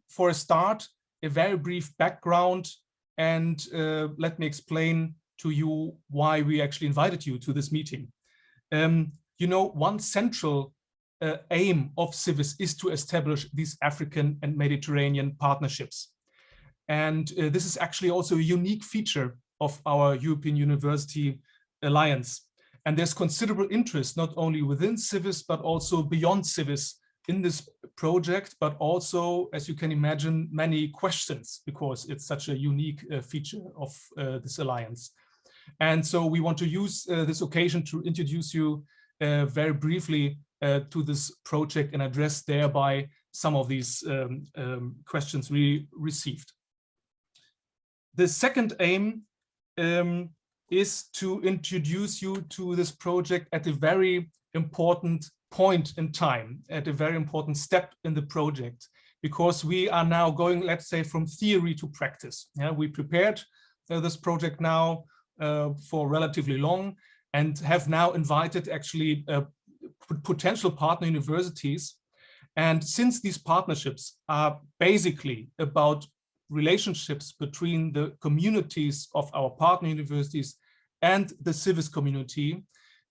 for a start, a very brief background, and let me explain to you why we actually invited you to this meeting. You know, one central aim of CIVIS is to establish these African and Mediterranean partnerships. And this is actually also a unique feature of our European University Alliance. And there's considerable interest, not only within CIVIS, but also beyond CIVIS in this project, but also, as you can imagine, many questions, because it's such a unique feature of this alliance. And so we want to use this occasion to introduce you very briefly to this project and address thereby some of these questions we received. The second aim is to introduce you to this project at a very important point in time, at a very important step in the project, because we are now going, let's say, from theory to practice. Yeah, we prepared this project now for relatively long and have now invited actually potential partner universities. And since these partnerships are basically about relationships between the communities of our partner universities and the CIVIS community,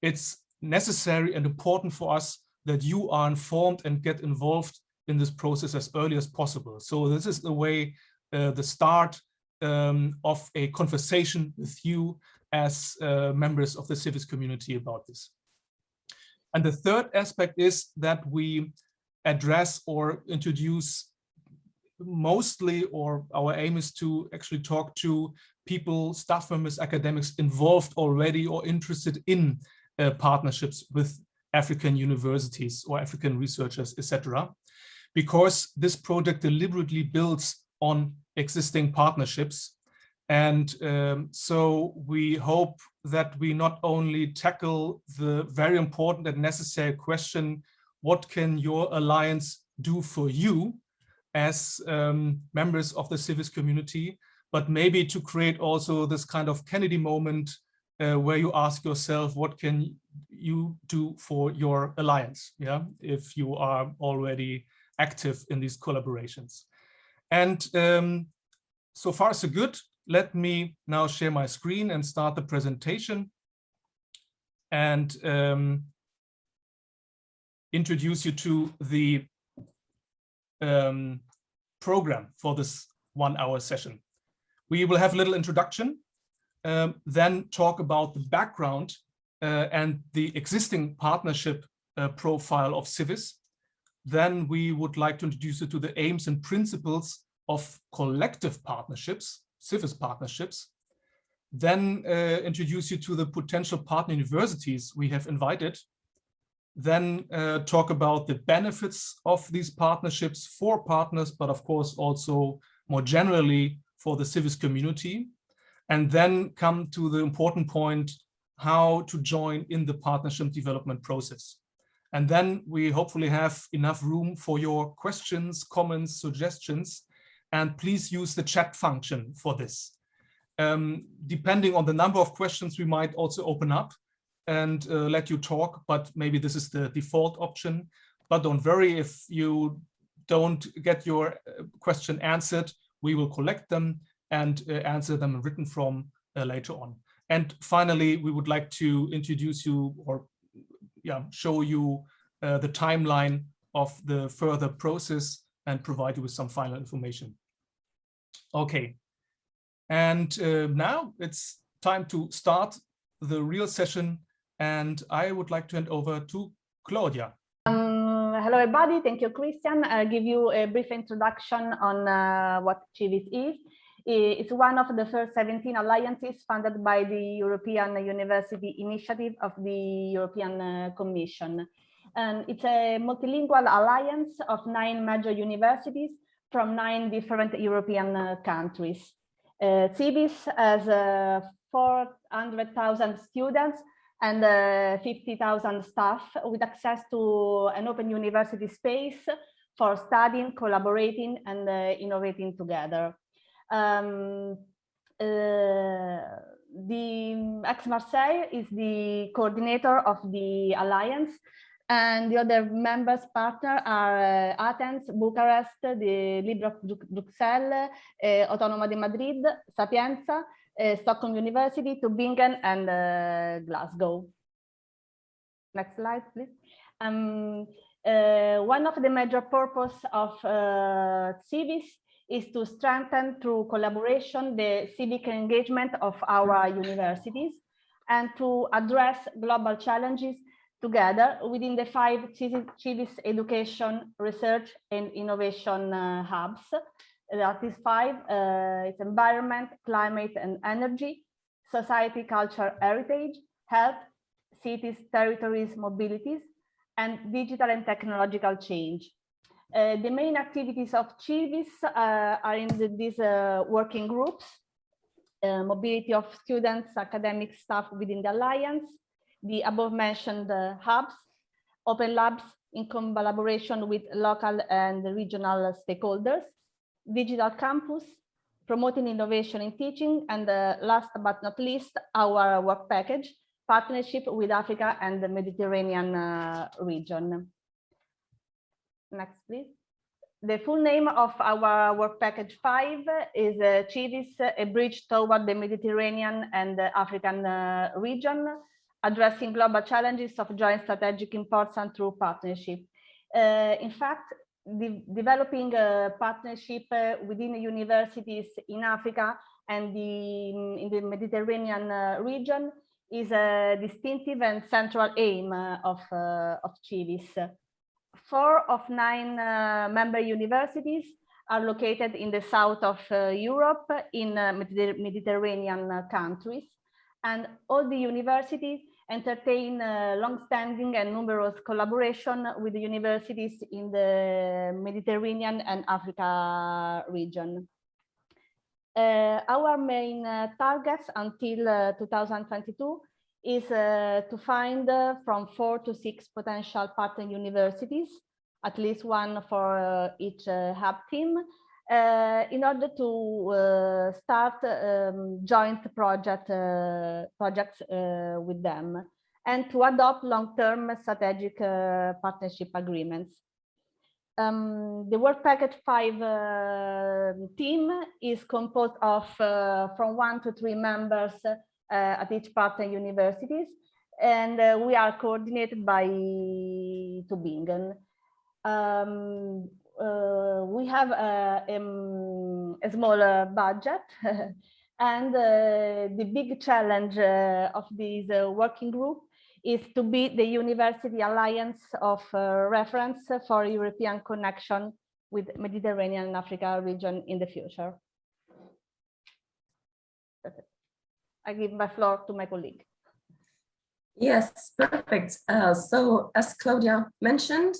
it's necessary and important for us that you are informed and get involved in this process as early as possible. So this is the way, the start of a conversation with you as members of the CIVIS community about this. And the third aspect is that we address or introduce mostly, or our aim is to actually talk to people, staff members, academics involved already or interested in partnerships with African universities or African researchers, etc. Because this project deliberately builds on existing partnerships. And so we hope that we not only tackle the very important and necessary question, what can your alliance do for you as members of the CIVIS community, but maybe to create also this kind of Kennedy moment where you ask yourself, what can you do for your alliance, yeah, if you are already active in these collaborations. And so far so good. Let me now share my screen and start the presentation and introduce you to the program for this 1 hour session. We will have a little introduction, then talk about the background and the existing partnership profile of CIVIS. Then we would like to introduce you to the aims and principles of collective partnerships, CIVIS partnerships. Then introduce you to the potential partner universities we have invited. Then talk about the benefits of these partnerships for partners, but of course also more generally for the CIVIS community. And then come to the important point, how to join in the partnership development process. And then we hopefully have enough room for your questions, comments, suggestions, and please use the chat function for this. Depending on the number of questions, we might also open up and let you talk, but maybe this is the default option. But don't worry, if you don't get your question answered, we will collect them and answer them in written form later on. And finally, we would like to introduce you or show you the timeline of the further process and provide you with some final information. Okay, and now it's time to start the real session. And I would like to hand over to Claudia. Hello, everybody. Thank you, Christian. I'll give you a brief introduction on what CIVIS is. It's one of the first 17 alliances funded by the European University Initiative of the European Commission. And it's a multilingual alliance of 9 major universities from 9 different European countries. CIVIS has 400,000 students and 50,000 staff with access to an open university space for studying, collaborating, and innovating together. The Aix-Marseille is the coordinator of the alliance, And the other members partner are Athens, Bucharest, the Libre of Bruxelles, Autonoma de Madrid, Sapienza, Stockholm University, Tübingen, and Glasgow. Next slide, please. One of the major purposes of CIVIS is to strengthen through collaboration the civic engagement of our universities and to address global challenges together within the 5 CIVIS education, research and innovation hubs. That is 5, it's environment, climate and energy, society, culture, heritage, health, cities, territories, mobilities, and digital and technological change. The main activities of CIVIS are in these working groups, mobility of students, academic staff within the Alliance, the above mentioned hubs, open labs in collaboration with local and regional stakeholders, digital campus, promoting innovation in teaching, and last but not least, our work package, partnership with Africa and the Mediterranean region. Next, please. The full name of our work package 5 is CIVIS, a bridge toward the Mediterranean and the African region, addressing global challenges of joint strategic importance through partnership. In fact, developing a partnership within the universities in Africa and in the Mediterranean region is a distinctive and central aim of CIVIS. 4 of 9 member universities are located in the south of Europe in Mediterranean countries, and all the universities entertain long-standing and numerous collaboration with the universities in the Mediterranean and Africa region. Our main targets until 2022 is to find from 4 to 6 potential partner universities, at least 1 for each hub team, in order to start joint projects with them and to adopt long-term strategic partnership agreements. The work package 5 team is composed of from 1 to 3 members at each partner universities, and we are coordinated by Tübingen. We have a smaller budget and the big challenge of this working group is to be the university alliance of reference for European connection with Mediterranean and Africa region in the future. That's it. I give my floor to my colleague. Yes, perfect. So as Claudia mentioned,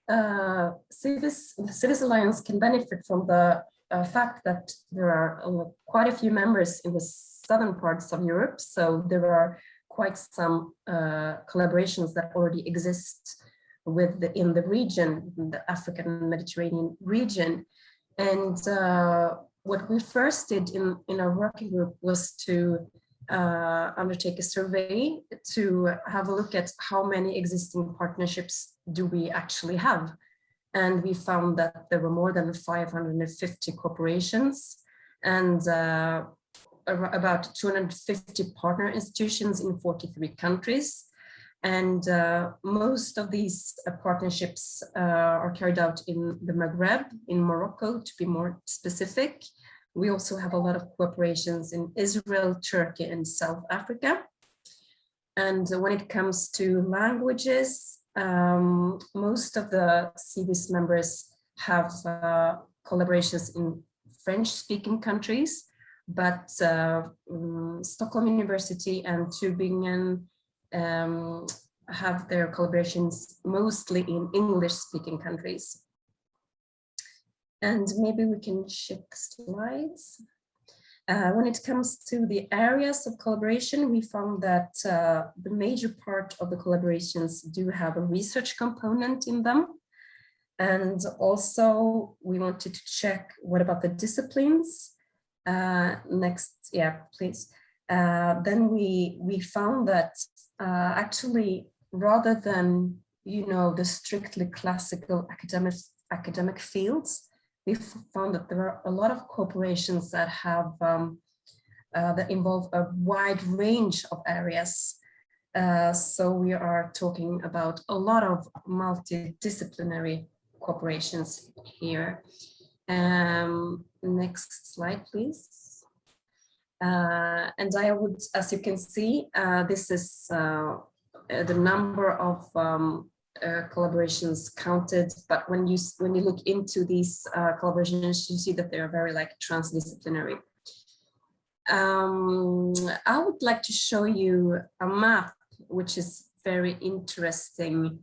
the CIVIS Alliance can benefit from the fact that there are quite a few members in the southern parts of Europe. So there are quite some collaborations that already exist in the region, the African Mediterranean region. And what we first did in our working group was to undertake a survey to have a look at how many existing partnerships do we actually have. And we found that there were more than 550 corporations and about 250 partner institutions in 43 countries. And most of these partnerships are carried out in the Maghreb, in Morocco, to be more specific. We also have a lot of cooperations in Israel, Turkey, and South Africa. And when it comes to languages, most of the CIVIS members have collaborations in French-speaking countries, but Stockholm University and Tübingen have their collaborations mostly in English-speaking countries. And maybe we can shift slides. When it comes to the areas of collaboration, we found that the major part of the collaborations do have a research component in them. And also we wanted to check what about the disciplines. Next, yeah, please. Then we found that actually rather than you know, the strictly classical academic fields. We've found that there are a lot of cooperations that have that involve a wide range of areas. So we are talking about a lot of multidisciplinary cooperations here. Next slide, please. And I would, as you can see, this is the number of collaborations counted, but when you look into these collaborations, you see that they are very like transdisciplinary. I would like to show you a map which is very interesting.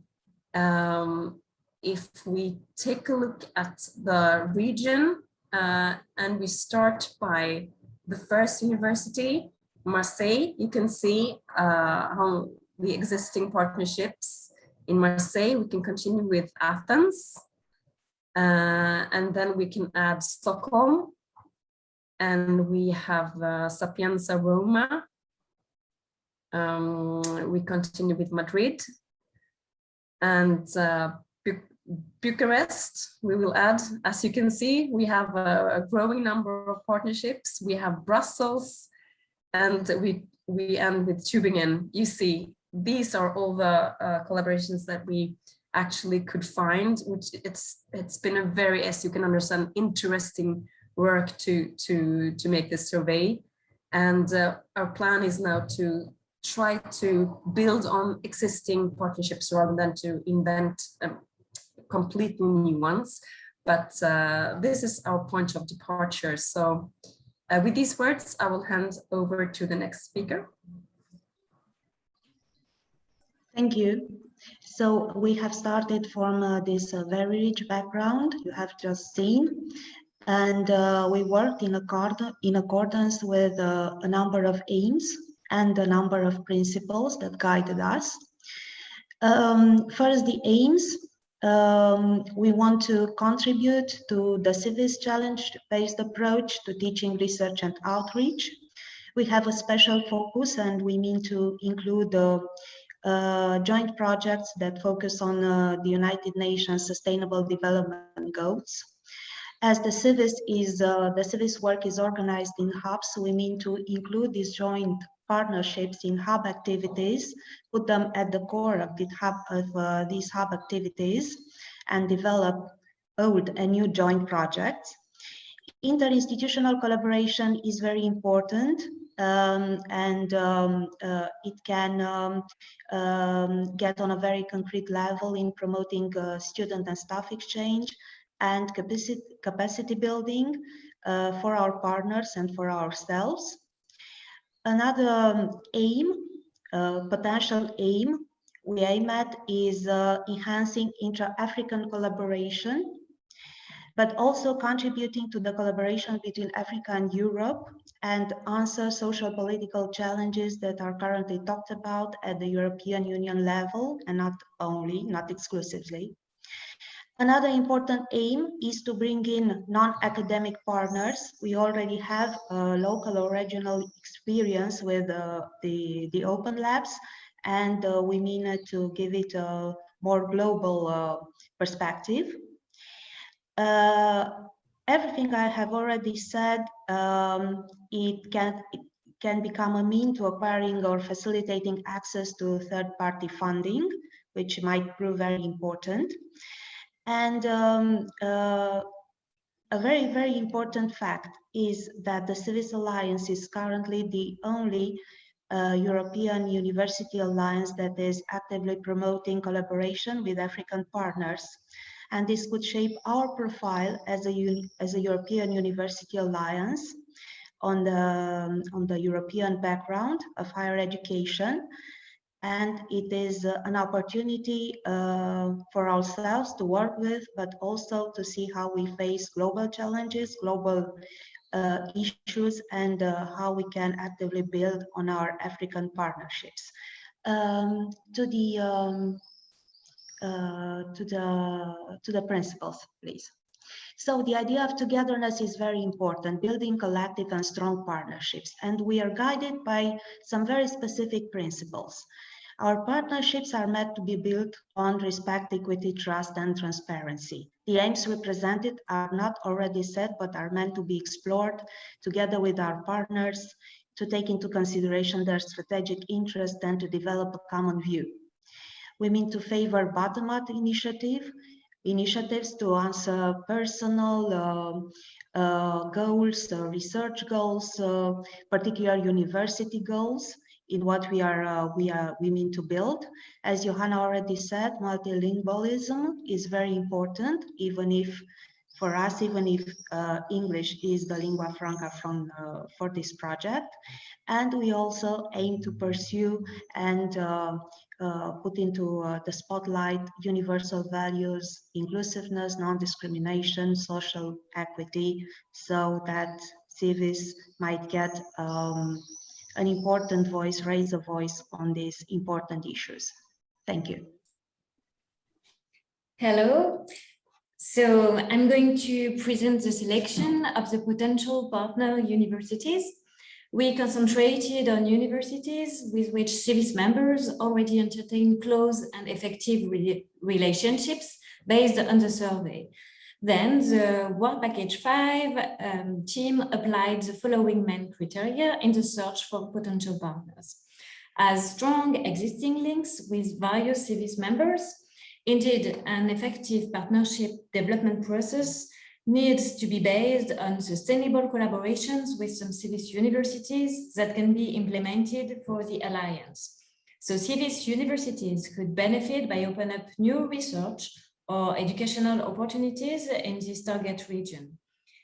If we take a look at the region and we start by the first university, Marseille, you can see how the existing partnerships in Marseille. We can continue with Athens, and then we can add Stockholm, and we have Sapienza Roma. We continue with Madrid, and Bucharest, we will add. As you can see, we have a growing number of partnerships. We have Brussels, and we end with Tübingen. You see, these are all the collaborations that we actually could find, which it's been a very, as you can understand, interesting work to make this survey. And our plan is now to try to build on existing partnerships rather than to invent completely new ones. But this is our point of departure. So with these words, I will hand over to the next speaker. Thank you. So we have started from this very rich background you have just seen, and we worked in accordance with a number of aims and a number of principles that guided us. First, the aims. We want to contribute to the CIVIS challenge-based approach to teaching, research, and outreach. We have a special focus, and we mean to include joint projects that focus on the United Nations Sustainable Development Goals. As the CIVIS work is organized in hubs, we mean to include these joint partnerships in hub activities, put them at the core of these hub activities, and develop old and new joint projects. Interinstitutional collaboration is very important, and it can get on a very concrete level in promoting student and staff exchange and capacity building for our partners and for ourselves. Another aim, potential aim we aim at is enhancing intra-African collaboration, but also contributing to the collaboration between Africa and Europe and answer social political challenges that are currently talked about at the European Union level, and not exclusively. Another important aim is to bring in non-academic partners. We already have local or regional experience with the open labs, and we mean to give it a more global perspective. Everything I have already said, it can become a means to acquiring or facilitating access to third-party funding, which might prove very important. And a very, very important fact is that the CIVIS Alliance is currently the only European university alliance that is actively promoting collaboration with African partners. And this could shape our profile as a European university alliance on the European background of higher education. And it is an opportunity for ourselves to work with, but also to see how we face global challenges, global issues, and how we can actively build on our African partnerships. To the principles, please. So the idea of togetherness is very important, building collective and strong partnerships. And we are guided by some very specific principles. Our partnerships are meant to be built on respect, equity, trust, and transparency. The aims represented are not already set, but are meant to be explored together with our partners to take into consideration their strategic interest and to develop a common view. We mean to favor bottom-up initiatives to answer personal goals, research goals, particular university goals in what we mean to build. As Johanna already said, multilingualism is very important, even if for us, even if English is the lingua franca for this project. And we also aim to pursue and put into the spotlight universal values, inclusiveness, non-discrimination, social equity, so that CIVIS might get an important voice, raise a voice on these important issues. Thank you. Hello. So I'm going to present the selection of the potential partner universities. We concentrated on universities with which CIVIS members already entertain close and effective relationships based on the survey. Then the Work Package 5 team applied the following main criteria in the search for potential partners. As strong existing links with various CIVIS members, indeed, an effective partnership development process needs to be based on sustainable collaborations with some CIVIS universities that can be implemented for the alliance. So CIVIS universities could benefit by opening up new research or educational opportunities in this target region.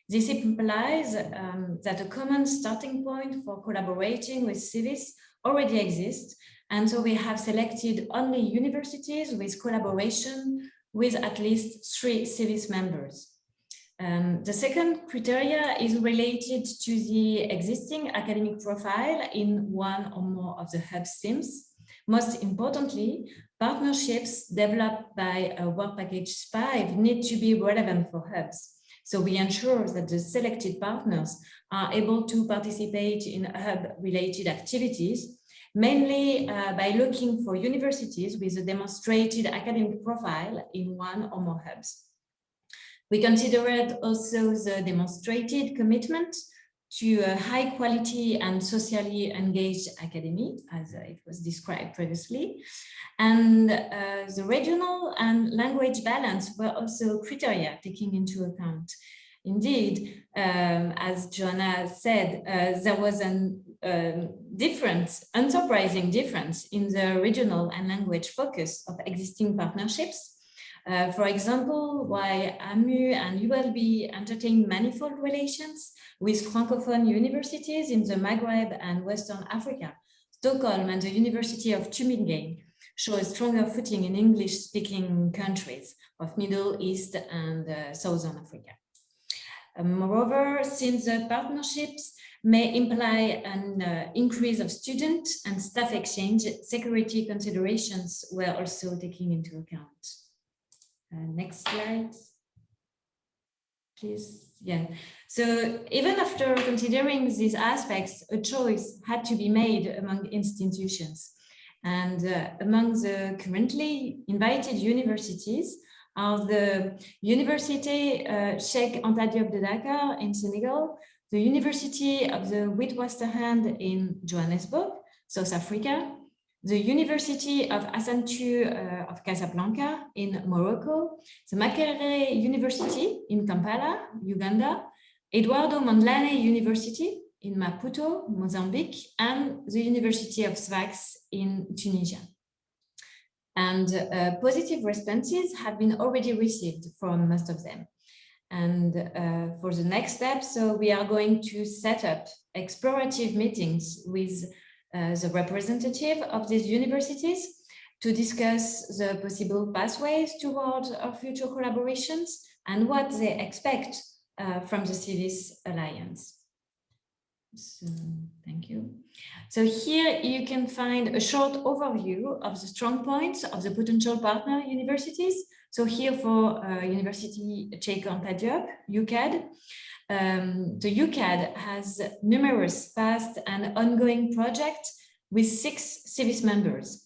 This implies that a common starting point for collaborating with CIVIS already exists, and so we have selected only universities with collaboration with at least 3 CIVIS members. The second criteria is related to the existing academic profile in one or more of the hub teams. Most importantly, partnerships developed by Work Package 5 need to be relevant for hubs. So we ensure that the selected partners are able to participate in hub-related activities, mainly by looking for universities with a demonstrated academic profile in one or more hubs. We considered also the demonstrated commitment to a high quality and socially engaged academy, as it was described previously. And the regional and language balance were also criteria taken into account. Indeed, as Johanna said, there was an unsurprising difference in the regional and language focus of existing partnerships. For example, while AMU and ULB entertain manifold relations with Francophone universities in the Maghreb and Western Africa, Stockholm and the University of Tübingen show a stronger footing in English-speaking countries of Middle East and Southern Africa. Moreover, since the partnerships may imply an increase of student and staff exchange, security considerations were also taken into account. Next slide, please. Yeah. So even after considering these aspects, a choice had to be made among institutions. And among the currently invited universities are the Université Cheikh Anta Diop de Dakar in Senegal, the University of the Witwatersrand in Johannesburg, South Africa, the University of Hassan II of Casablanca in Morocco, the Makerere University in Kampala, Uganda, Eduardo Mondlane University in Maputo, Mozambique, and the University of Sfax in Tunisia. And positive responses have been already received from most of them. And for the next step, so we are going to set up explorative meetings with the representative of these universities to discuss the possible pathways towards our future collaborations and what they expect from the CIVIS Alliance. So, thank you. So here you can find a short overview of the strong points of the potential partner universities. So here for University Cheikh Anta Diop, UCAD, the UCAD has numerous past and ongoing projects with 6 CIVIS members.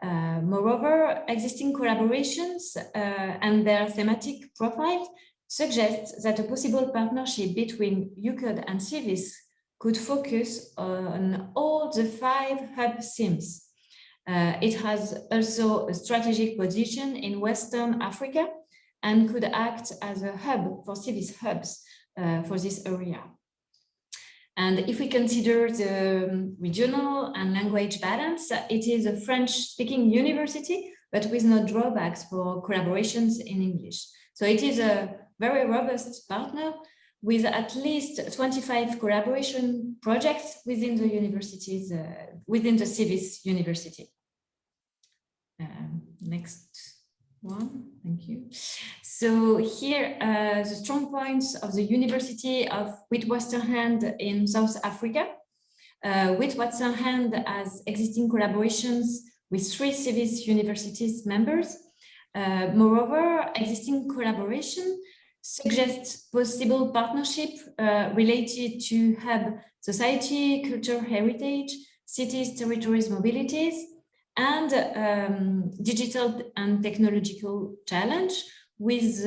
Moreover, existing collaborations and their thematic profile suggest that a possible partnership between UCODE and CIVIS could focus on all the 5 hub themes. It has also a strategic position in Western Africa and could act as a hub for CIVIS hubs for this area. And if we consider the regional and language balance, it is a French-speaking university, but with no drawbacks for collaborations in English. So it is a very robust partner with at least 25 collaboration projects within the universities, within the CIVIS university. Next one, thank you. So here, the strong points of the University of Witwatersrand in South Africa. Witwatersrand has existing collaborations with 3 CIVIS universities members. Moreover, existing collaboration suggests possible partnership related to hub society, culture, heritage, cities, territories, mobilities, and digital and technological challenge. With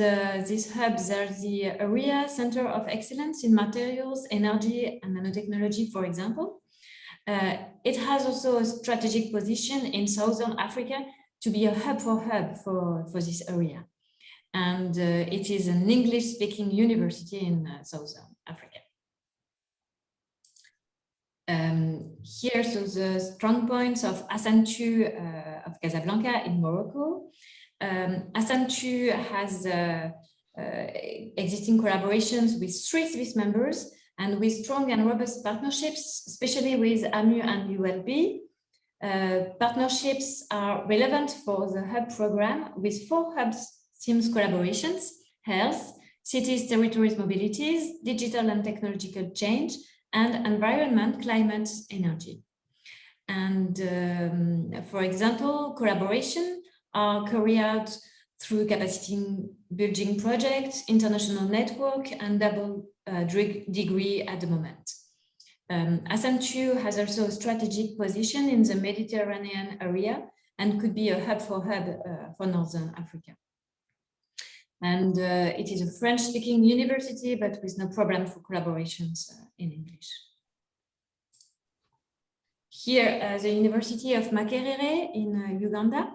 these hubs, there's the area center of excellence in materials, energy, and nanotechnology, for example. It has also a strategic position in Southern Africa to be a hub for this area. And it is an English-speaking university in Southern Africa. Here, so the strong points of Hassan II of Casablanca in Morocco. Hassan II has existing collaborations with 3 CIVIS members and with strong and robust partnerships, especially with AMU and ULB. Partnerships are relevant for the hub program with 4 hubs themes collaborations: health, cities, territories, mobilities, digital and technological change, and environment, climate, energy. And for example, collaboration are carried out through capacity building projects, international network, and double degree at the moment. Hassan II has also a strategic position in the Mediterranean area and could be a hub for Northern Africa. And it is a French-speaking university, but with no problem for collaborations in English. Here, the University of Makerere in Uganda.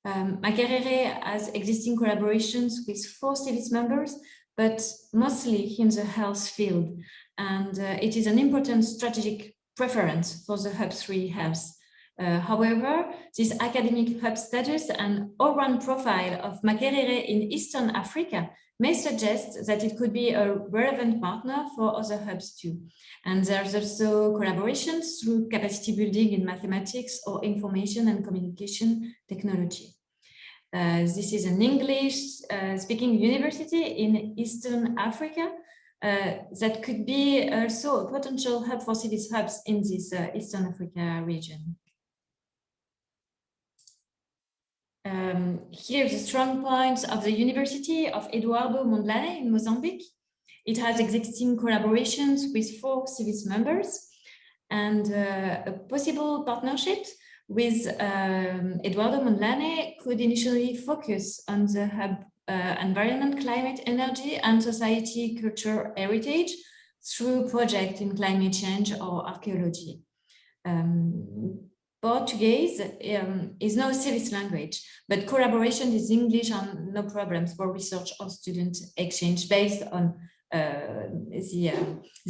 Makerere has existing collaborations with 4 CIVIS members, but mostly in the health field. And it is an important strategic preference for the Hub 3 health. However, this academic hub status and all-round profile of Makerere in Eastern Africa may suggest that it could be a relevant partner for other hubs too. And there's also collaborations through capacity building in mathematics or information and communication technology. This is an English-speaking university in Eastern Africa that could be also a potential hub for CIVIS hubs in this Eastern Africa region. Here are the strong points of the University of Eduardo Mondlane in Mozambique. It has existing collaborations with 4 CIVIS members and a possible partnership with Eduardo Mondlane could initially focus on the hub environment, climate, energy, and society, culture, heritage through projects in climate change or archaeology. Portuguese is no CIVIS language, but collaboration is English and no problems for research or student exchange based on the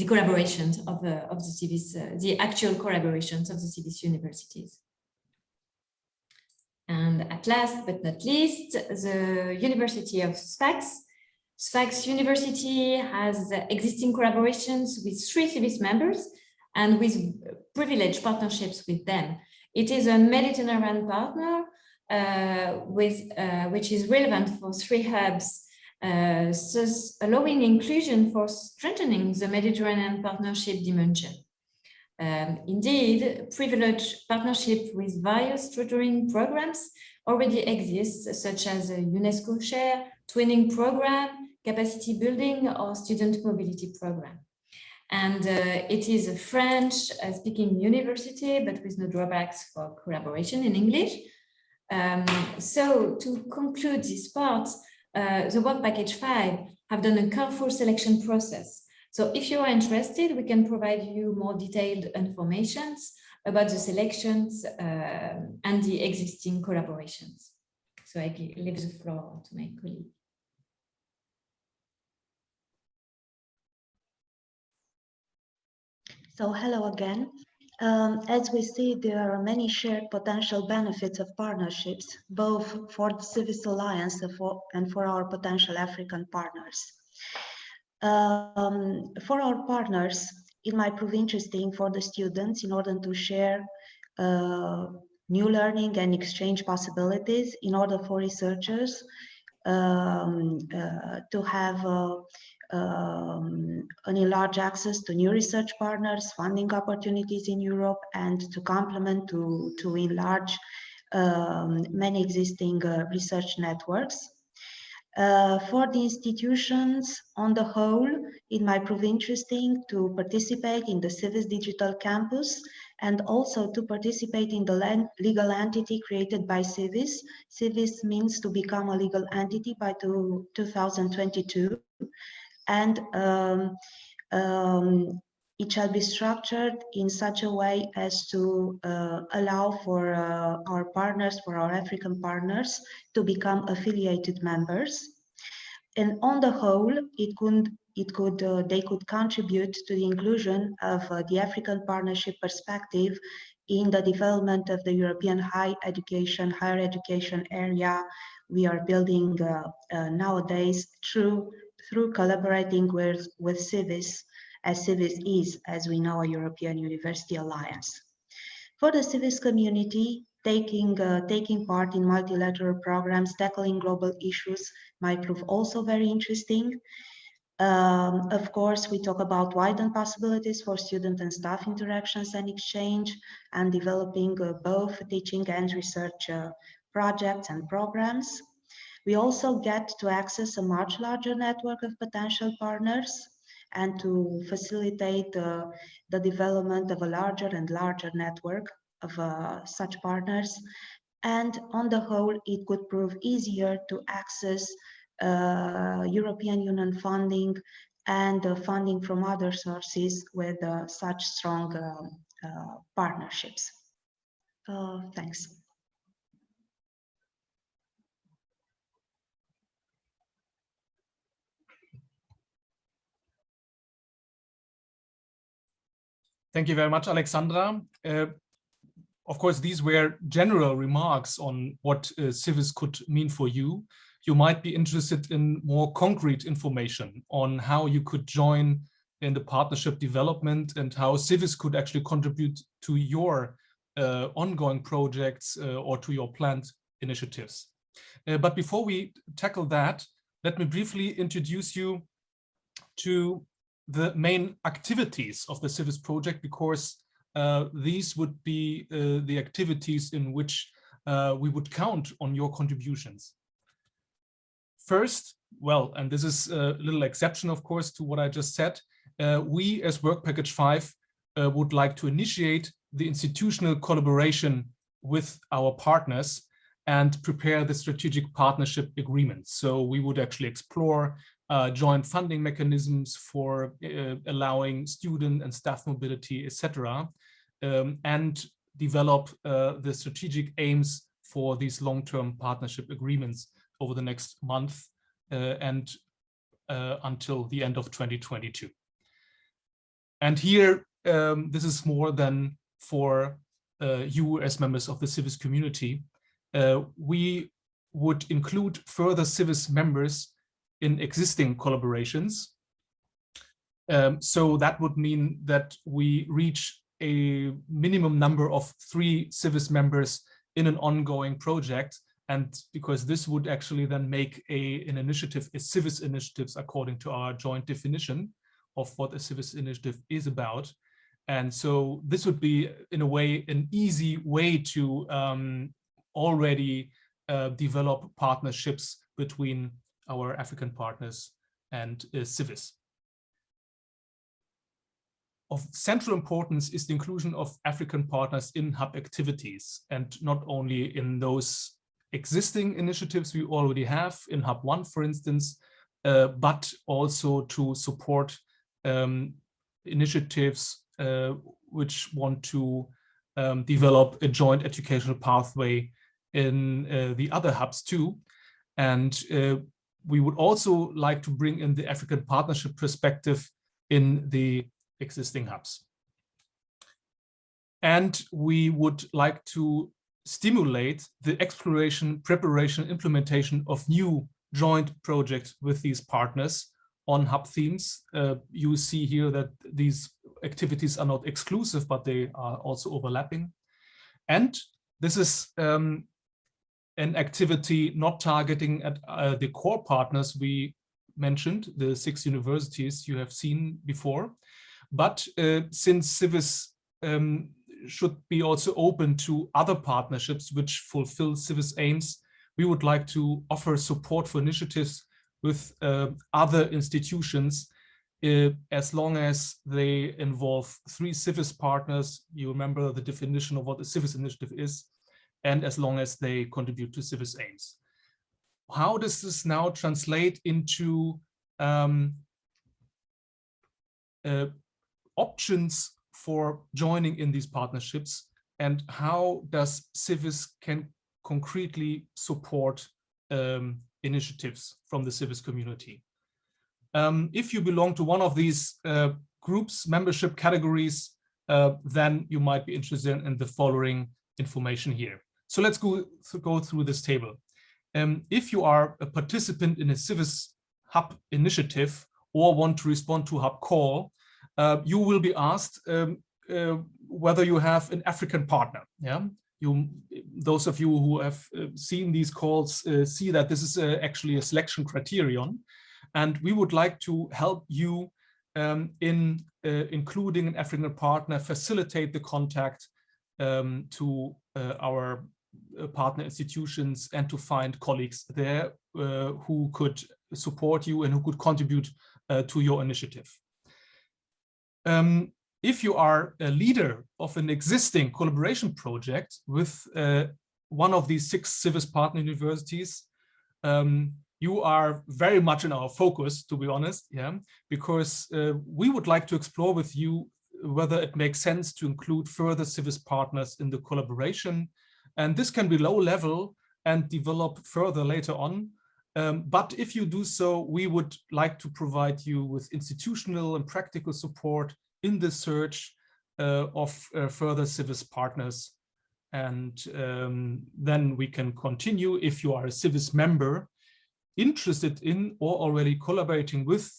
collaborations of the CIVIS, the actual collaborations of the CIVIS universities. And at last but not least, the University of Sfax. Sfax University has existing collaborations with 3 CIVIS members and with privileged partnerships with them. It is a Mediterranean partner which is relevant for 3 hubs, thus allowing inclusion for strengthening the Mediterranean partnership dimension. Indeed, privileged partnership with various tutoring programs already exists, such as a UNESCO Share, Twinning Program, Capacity Building, or Student Mobility Program. And it is a French-speaking university, but with no drawbacks for collaboration in English. So to conclude this part, the work package 5 have done a careful selection process. So if you are interested, we can provide you more detailed information about the selections and the existing collaborations. So I leave the floor to my colleague. So hello again. As we see, there are many shared potential benefits of partnerships, both for the CIVIS Alliance and for our potential African partners. For our partners, it might prove interesting for the students in order to share new learning and exchange possibilities, in order for researchers to have an enlarged access to new research partners, funding opportunities in Europe, and to complement, to enlarge many existing research networks. For the institutions on the whole, it might prove interesting to participate in the CIVIS Digital Campus and also to participate in the legal entity created by CIVIS. CIVIS means to become a legal entity by 2022. And it shall be structured in such a way as to allow for our partners, for our African partners, to become affiliated members. And on the whole, they could contribute to the inclusion of the African partnership perspective in the development of the European higher education area we are building nowadays through collaborating with CIVIS, as CIVIS is, as we know, a European University Alliance. For the CIVIS community, taking part in multilateral programs, tackling global issues might prove also very interesting. Of course, we talk about widened possibilities for student and staff interactions and exchange, and developing both teaching and research projects and programs. We also get to access a much larger network of potential partners and to facilitate the development of a larger and larger network of such partners. And on the whole, it could prove easier to access European Union funding and funding from other sources with such strong partnerships. Thanks. Thank you very much, Alexandra. Of course, these were general remarks on what CIVIS could mean for you. You might be interested in more concrete information on how you could join in the partnership development and how CIVIS could actually contribute to your ongoing projects or to your planned initiatives. But before we tackle that, let me briefly introduce you to the main activities of the CIVIS project, because these would be the activities in which we would count on your contributions. First, well, and this is a little exception, of course, to what I just said, we as Work Package 5 would like to initiate the institutional collaboration with our partners and prepare the strategic partnership agreements. So we would actually explore joint funding mechanisms for allowing student and staff mobility, etc., and develop the strategic aims for these long-term partnership agreements over the next month and until the end of 2022. And here, this is more than for you as members of the CIVIS community. We would include further CIVIS members in existing collaborations. So that would mean that we reach a minimum number of 3 CIVIS members in an ongoing project. And because this would actually then make an initiative a CIVIS initiatives according to our joint definition of what a CIVIS initiative is about. And so this would be, in a way, an easy way to already develop partnerships between our African partners and CIVIS. Of central importance is the inclusion of African partners in hub activities, and not only in those existing initiatives we already have in Hub 1, for instance, but also to support initiatives which want to develop a joint educational pathway in the other hubs too. And we would also like to bring in the African partnership perspective in the existing hubs. And we would like to stimulate the exploration, preparation, implementation of new joint projects with these partners on hub themes. You see here that these activities are not exclusive, but they are also overlapping. And this is an activity not targeting at the core partners we mentioned, the 6 universities you have seen before. But since CIVIS should be also open to other partnerships which fulfill CIVIS aims, we would like to offer support for initiatives with other institutions as long as they involve 3 CIVIS partners. You remember the definition of what a CIVIS initiative is, and as long as they contribute to CIVIS aims. How does this now translate into options for joining in these partnerships, and how does CIVIS can concretely support initiatives from the CIVIS community? If you belong to one of these groups, membership categories, then you might be interested in the following information here. So let's go through this table. If you are a participant in a CIVIS Hub initiative or want to respond to Hub call, you will be asked whether you have an African partner. Yeah, those of you who have seen these calls see that this is actually a selection criterion, and we would like to help you in including an African partner, facilitate the contact to our partner institutions, and to find colleagues there who could support you and who could contribute to your initiative. If you are a leader of an existing collaboration project with one of these 6 CIVIS partner universities, you are very much in our focus, to be honest, yeah, because we would like to explore with you whether it makes sense to include further CIVIS partners in the collaboration. And this can be low level and develop further later on. But if you do so, we would like to provide you with institutional and practical support in the search of further CIVIS partners. And then we can continue. If you are a CIVIS member interested in or already collaborating with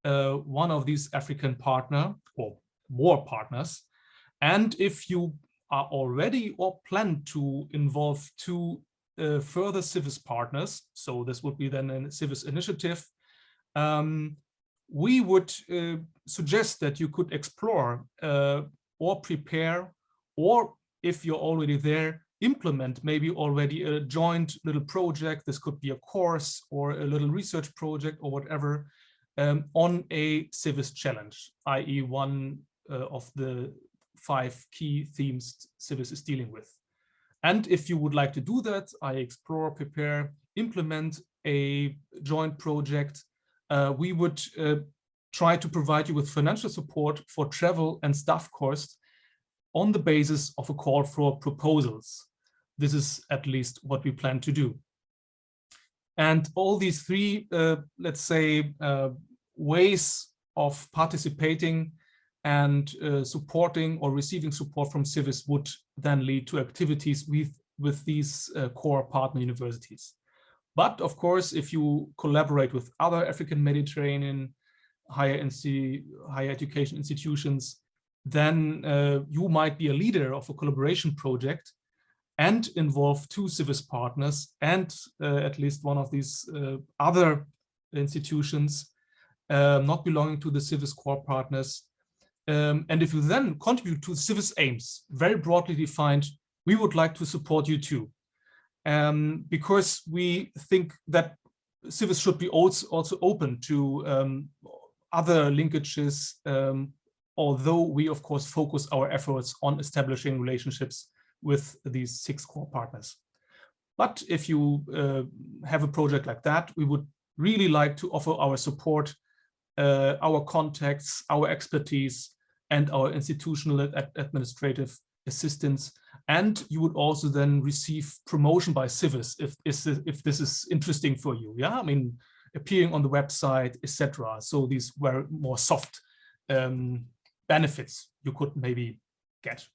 one of these African partner or more partners, and if you are already or plan to involve 2 further CIVIS partners, so this would be then a CIVIS initiative, we would suggest that you could explore or prepare, or if you're already there, implement maybe already a joint little project. This could be a course or a little research project or whatever on a CIVIS challenge, i.e. one of the 5 key themes CIVIS is dealing with. And if you would like to do that, explore, prepare, implement a joint project, we would try to provide you with financial support for travel and staff costs on the basis of a call for proposals. This is at least what we plan to do. And all these 3, let's say, ways of participating and supporting or receiving support from CIVIS would then lead to activities with these core partner universities. But of course, if you collaborate with other African Mediterranean higher education institutions, then you might be a leader of a collaboration project and involve 2 CIVIS partners and at least one of these other institutions not belonging to the CIVIS core partners. And if you then contribute to CIVIS aims, very broadly defined, we would like to support you too. Because we think that CIVIS should be also open to other linkages, although we of course focus our efforts on establishing relationships with these 6 core partners. But if you have a project like that, we would really like to offer our support, our contacts, our expertise, and our institutional administrative assistance. And you would also then receive promotion by CIVIS if this is interesting for you. Yeah, I mean, appearing on the website, etc. So these were more soft benefits you could maybe get.